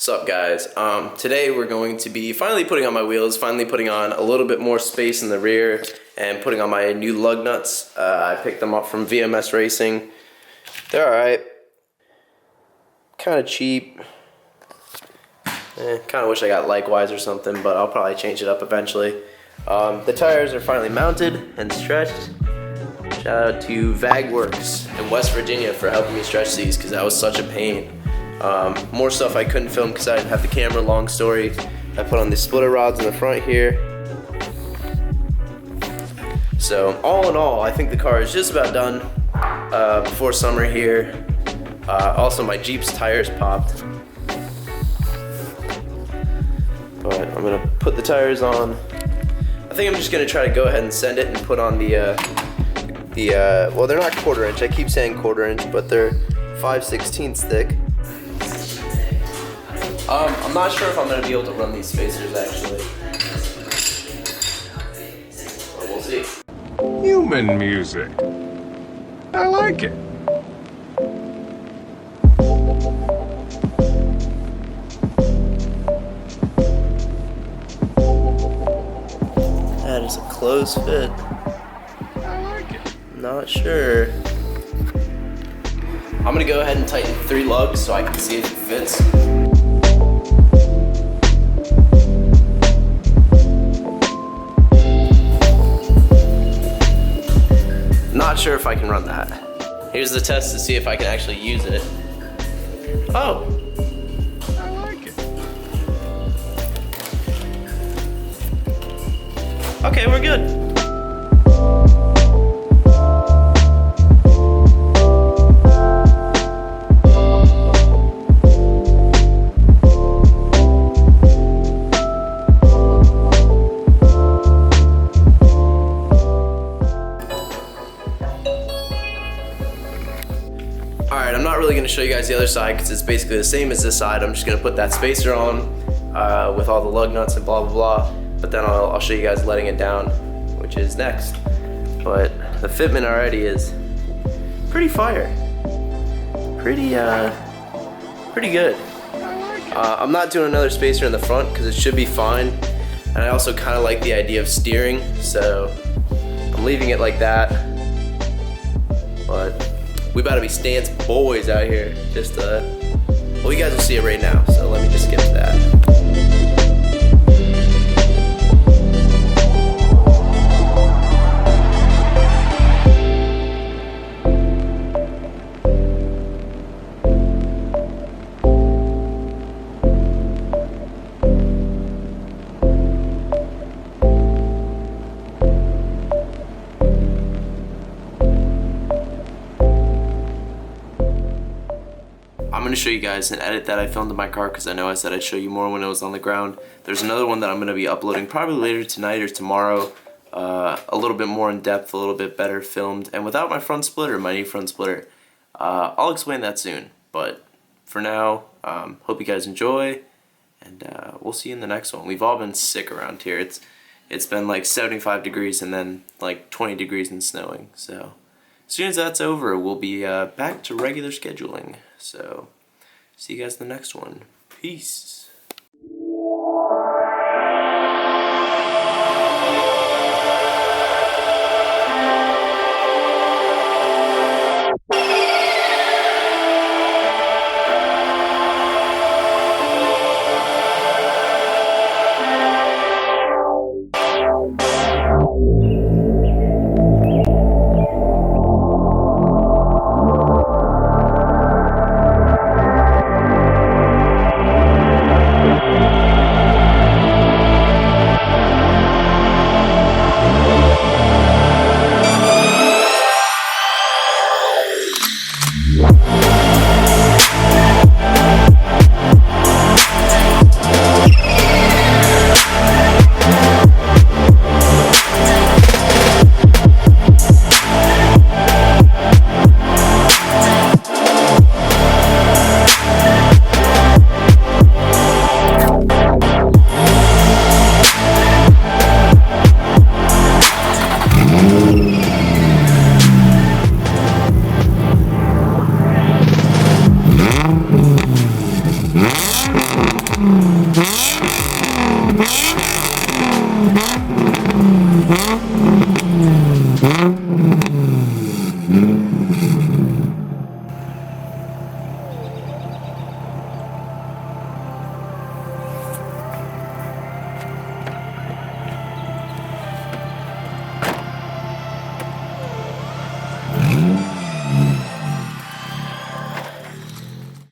What's up, guys? Today we're going to be finally putting on my wheels, finally putting on a little bit more space in the rear, and putting on my new lug nuts. I picked them up from VMS Racing. They're alright. Kind of cheap. Kind of wish I got Likewise or something, but I'll probably change it up eventually. The tires are finally mounted and stretched. Shout out to Vagworks in West Virginia for helping me stretch these, because that was such a pain. More stuff I couldn't film because I didn't have the camera, long story. I put on the splitter rods in the front here. So all in all, I think the car is just about done before summer here. Also, my Jeep's tires popped. But I'm gonna put the tires on. I think I'm just gonna try to go ahead and send it and put on well, they're not 1/4 inch. I keep saying 1/4 inch, but they're 5/16 thick. I'm not sure if I'm going to be able to run these spacers, actually. But we'll see. Human music. I like it. That is a close fit. I like it. Not sure. I'm going to go ahead and tighten 3 lugs so I can see if it fits. Not sure if I can run that. Here's the test to see if I can actually use it. Oh. I like it. Okay, we're good. Alright, I'm not really going to show you guys the other side because it's basically the same as this side. I'm just going to put that spacer on with all the lug nuts and blah blah blah. But then I'll show you guys letting it down, which is next. But the fitment already is pretty fire. Pretty good. I'm not doing another spacer in the front because it should be fine. And I also kind of like the idea of steering, so I'm leaving it like that. But we about to be stance boys out here. Just well, you guys will see it right now, so let me just get to that. I'm going to show you guys an edit that I filmed in my car because I know I said I'd show you more when it was on the ground. There's another one that I'm going to be uploading probably later tonight or tomorrow. A little bit more in depth, a little bit better filmed, and without my front splitter, my new front splitter. I'll explain that soon, but for now, hope you guys enjoy, and we'll see you in the next one. We've all been sick around here. It's been like 75 degrees and then like 20 degrees and snowing, so as soon as that's over, we'll be back to regular scheduling. So, see you guys in the next one. Peace.